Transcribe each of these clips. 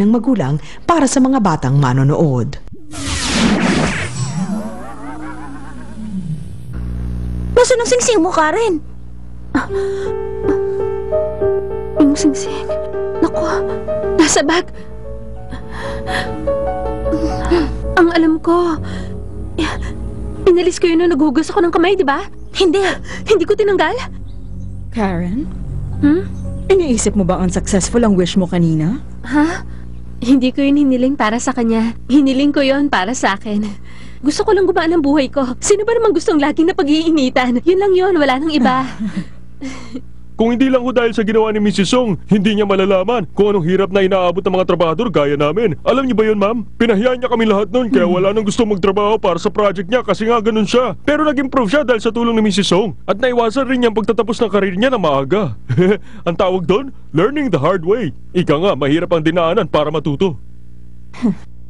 ng magulang para sa mga batang manonood. Nasaan ang singsing mo, Karen? Yung singsing. Naku, nasa bag. Ang alam ko, inalis ko yun nung naghugas ako ng kamay, di ba? Hindi. Hindi ko tinanggal. Karen? Hmm? Iniisip mo ba unsuccessful ang wish mo kanina? Ha? Hindi ko yun hiniling para sa kanya. Hiniling ko yun para sa akin. Gusto ko lang gumaan ang buhay ko. Sino ba namang gustong laging napag-iinitan? Yun lang yun, wala nang iba. Kung hindi lang ho dahil sa ginawa ni Mrs. Song, hindi niya malalaman kung anong hirap na inaabot ng mga trabahador gaya namin. Alam niyo ba yun, ma'am? Pinahiyaan niya kami lahat nun kaya wala nang gusto magtrabaho para sa project niya kasi nga ganun siya. Pero nag-improve siya dahil sa tulong ni Mrs. Song at naiwasan rin niya ang pagtatapos ng karir niya na maaga. Ang tawag doon, learning the hard way. Ika nga, mahirap ang dinaanan para matuto.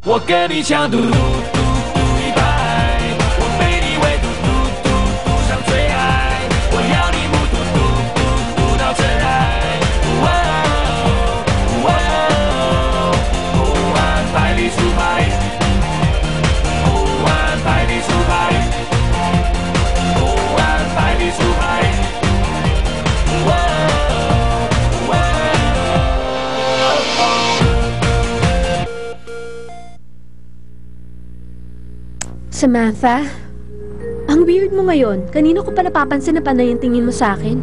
我跟你抢嘟嘟嘟嘟一百，我被你围嘟嘟嘟嘟上最爱，我要你目嘟嘟嘟嘟到真爱，哇哦哇哦，不玩百里出牌，不玩百里出牌，不玩百里出牌，哇哦哇哦。 Samantha, ang weird mo ngayon. Kanino ko pa napapansin na panay yung tingin mo sa akin?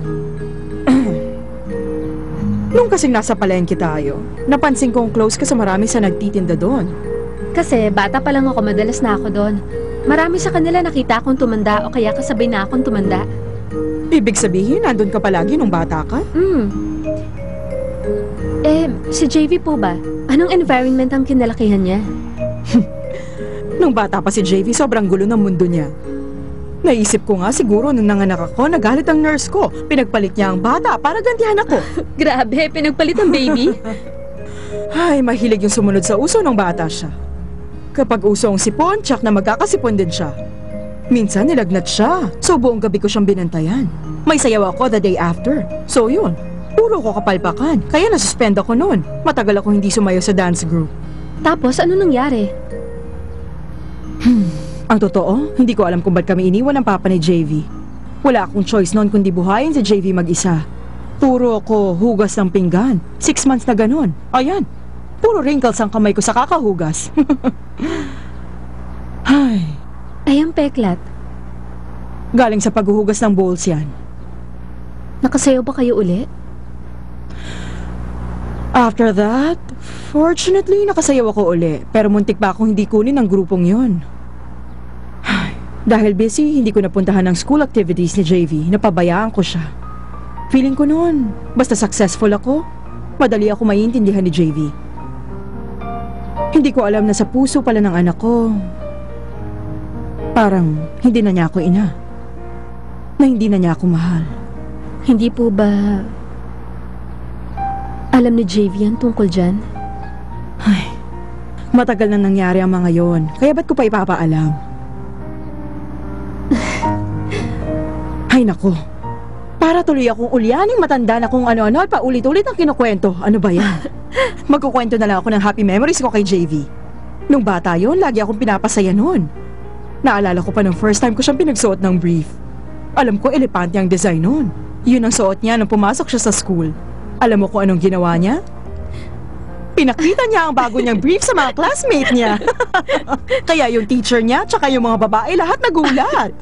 Nung kasing nasa palengke tayo, napansin kong close ka sa marami sa nagtitinda doon. Kasi bata pa lang ako, madalas na ako doon. Marami sa kanila nakita akong tumanda o kaya kasabay na akong tumanda. Ibig sabihin, nandun ka palagi nung bata ka? Si JV po ba? Anong environment ang kinalakihan niya? Nung bata pa si JV, sobrang gulo ng mundo niya. Naisip ko nga siguro nung nanganak ako, nagalit ang nurse ko. Pinagpalit niya ang bata para gantihan ako. Grabe, pinagpalit ang baby? Ay, mahilig yung sumunod sa uso nung bata siya. Kapag uso ang sipon, tsak na magkakasipon din siya. Minsan nilagnat siya, so buong gabi ko siyang binantayan. May sayaw ako the day after. So yun, puro ko kapalpakan, kaya nasuspend ako noon. Matagal ako hindi sumayaw sa dance group. Tapos, ano nangyari? Ang totoo, hindi ko alam kung ba't kami iniwan ng papa ni JV. Wala akong choice noon kundi buhayin si JV mag-isa. Puro ako hugas ng pinggan. 6 months na ganun. Ayan, puro wrinkles ang kamay ko sa kakahugas. Ay, Ay, ang peklat. galing sa paghuhugas ng bowls yan. Nakasayaw ba kayo uli? After that, fortunately, nakasayaw ako uli. Pero muntik pa akong hindi kunin ang grupong yon. Dahil busy, hindi ko napuntahan ng school activities ni JV. Napabayaan ko siya. Feeling ko noon, basta successful ako, madali ako maiintindihan ni JV. Hindi ko alam na sa puso pala ng anak ko, parang hindi na niya ako ina. Na hindi na niya ako mahal. Hindi po ba alam ni JV yan tungkol dyan? Ay, matagal na nangyari ang mga yon, kaya ba't ko pa ipapaalam? Ay nako, para tuloy akong ulyaning matanda na kung ano-ano at paulit-ulit ang kinukwento. Ano ba yan? Magkukwento na lang ako ng happy memories ko kay JV. Nung bata yon, lagi akong pinapasaya noon. Naalala ko pa nung first time ko siyang pinagsuot ng brief. Alam ko, elepante ang design noon. Yun ang suot niya nung pumasok siya sa school. Alam mo kung anong ginawa niya? Pinakita niya ang bago niyang brief sa mga classmate niya. Kaya yung teacher niya tsaka yung mga babae lahat nagulat.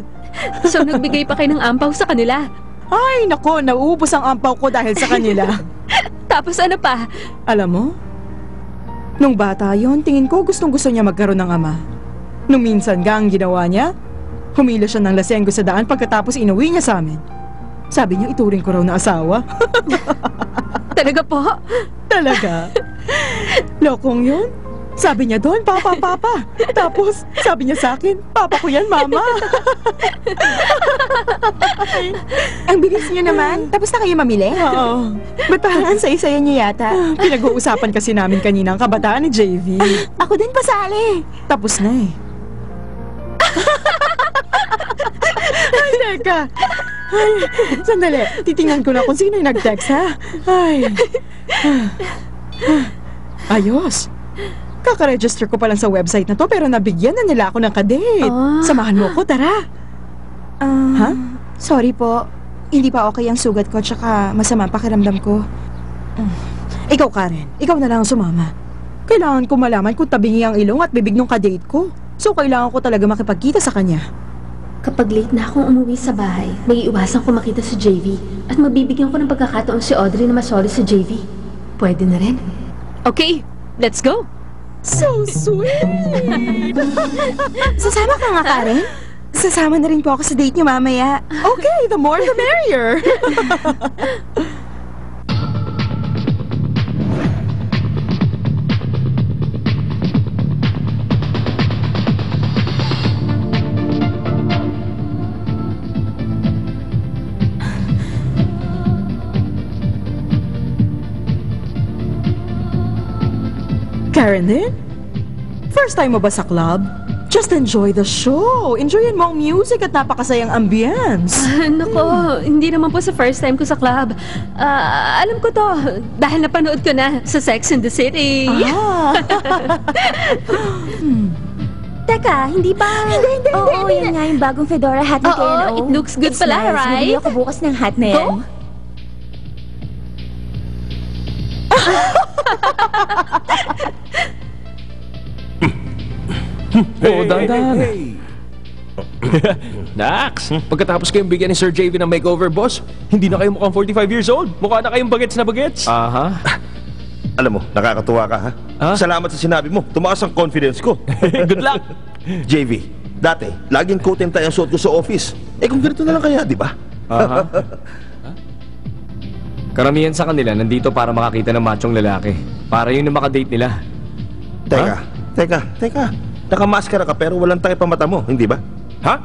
So, nagbigay pa kayo ng ampaw sa kanila? Ay, nako, nauubos ang ampaw ko dahil sa kanila. Tapos ano pa? Alam mo, nung bata yon, tingin ko gustong-gusto niya magkaroon ng ama. Nung minsan ang ginawa niya, humila siya ng lasenggo sa daan pagkatapos inuwi niya sa amin. Sabi niya, ituring ko raw na asawa. Talaga po? Talaga? Lokong yun? Sabi niya doon, papa, papa. Tapos, sabi niya sa akin, papa ko yan, mama. Ang bilis niyo naman. Tapos na kayo mamili? Oo. Ba't parang ang saya-saya niyo yata? Pinag-uusapan kasi namin kanina ang kabataan ni JV. Ako din pasali. Tapos na eh. Ay, teka. Ay, sandali. Titingnan ko na kung sino yung nag-text, ha? Ay. Ayos. Kaka-register ko pa lang sa website na to pero nabigyan na nila ako ng kadate. Ah. Samahan mo ko, tara. Ha? Sorry po. Hindi pa okay ang sugat ko tsaka masama ang pakiramdam ko. Ikaw, Karen. Ikaw na lang ang sumama. Kailangan ko malaman kung tabingi ang ilong at bibig ng kadate ko. So, kailangan ko talaga makipagkita sa kanya. Kapag late na akong umuwi sa bahay, may iwasan ko makita si JV at mabibigyan ko ng pagkakataon si Audrey na masoli sa JV. Pwede na rin. Okay, let's go! So sweet! Sasama ka nga, Karen? Sasama na rin po ako sa date niyo mamaya. Okay, the more the merrier. Karen din? First time mo ba sa club? Just enjoy the show. Enjoyin mo ang music at napakasayang ambience. Nako, hindi naman po sa first time ko sa club. Alam ko to, dahil napanood ko na sa Sex and the City. Teka, hindi ba? Hindi. Oo, yan nga yung bagong Fedora hat ni Oo, K&O. it looks good It's pala, nice. right? Bibili ako bukas ng hat na yan. Oo, dandan. Nax, pagkatapos kayong bigyan ni Sir JV ng makeover, boss, hindi na kayo mukhang 45 years old. Mukha na kayong bagets na bagets. Aha. Alam mo, nakakatuwa ka ha? Ha? Salamat sa sinabi mo. Tumaas ang confidence ko. Good luck. JV, dati, laging coat and tie ang suot ko sa office. Eh kung ganito na lang kaya, di ba? Aha. Karamihan sa kanila nandito para makakita ng machong lalaki. Para yun ang makadate nila. Teka. Nakamaskara ka pero walang takip ang mata mo, hindi ba? Ha?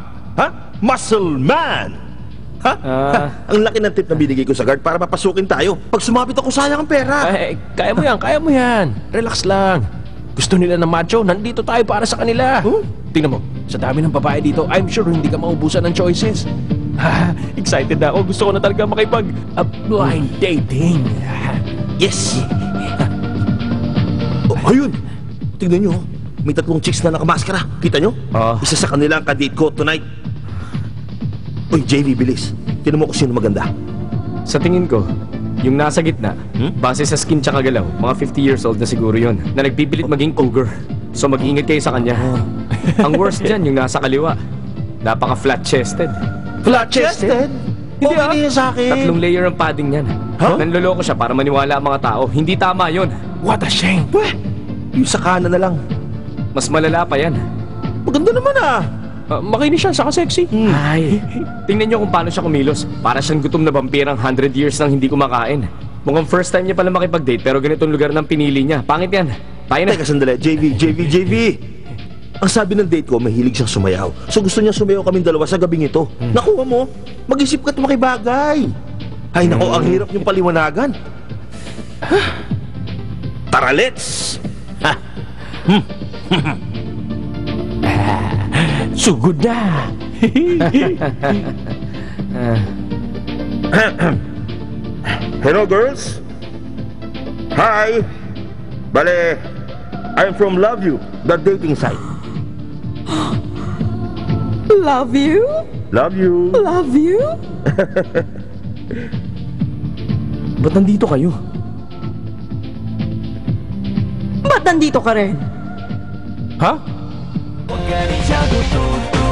Muscle man! Ha? Ang laki ng tip na binigay ko sa guard para mapasukin tayo. Pag sumabit ako, sayang ang pera. Ay, kaya mo yan. Relax lang. Gusto nila ng macho, nandito tayo para sa kanila. Tingnan mo, sa dami ng babae dito, I'm sure hindi ka maubusan ng choices. Excited na ako. Gusto ko na talaga makipag blind dating. Yes! Oh, ayun! Tignan nyo, may 3 chicks na nakamaskara. Kita nyo? Isa sa kanila ang kadate ko tonight. Uy, JV, bilis. Tignan mo kung sino maganda. Sa tingin ko, yung nasa gitna, base sa skin tsaka galaw, mga 50 years old na siguro yun, na nagpipilit maging cougar. So mag-iingat kayo sa kanya. Ang worst dyan, yung nasa kaliwa. Napaka-flat-chested. Flat-chested? Hindi Okay sa akin. 3 layer ang padding niyan. Nanloloko siya para maniwala ang mga tao. Hindi tama yun. What a shame. Weh, yung sa kanan na lang. Mas malala pa yan. Maganda naman ah. Makinis siya, saka sexy. Ay, tingnan niyo kung paano siya kumilos. Para siyang gutom na vampirang 100 years nang hindi kumakain. Mukhang first time niya pala makipag-date pero ganitong lugar ng pinili niya. Pangit yan. Tayo na. Teka, sandali. JV. Ang sabi ng date ko, mahilig siyang sumayaw. So gusto niya sumayaw kaming dalawa sa gabing ito. Nakuha mo, mag-isip ka't makibagay. Ay nako, ang hirap niyong paliwanagan. Tara, let's! Sugod na. Hello, girls. Hi. Bale, I'm from Love You, the dating site. Love you? Love you. Love you? Ba't nandito kayo? Ba't nandito ka rin? Ha?我跟你讲嘟嘟嘟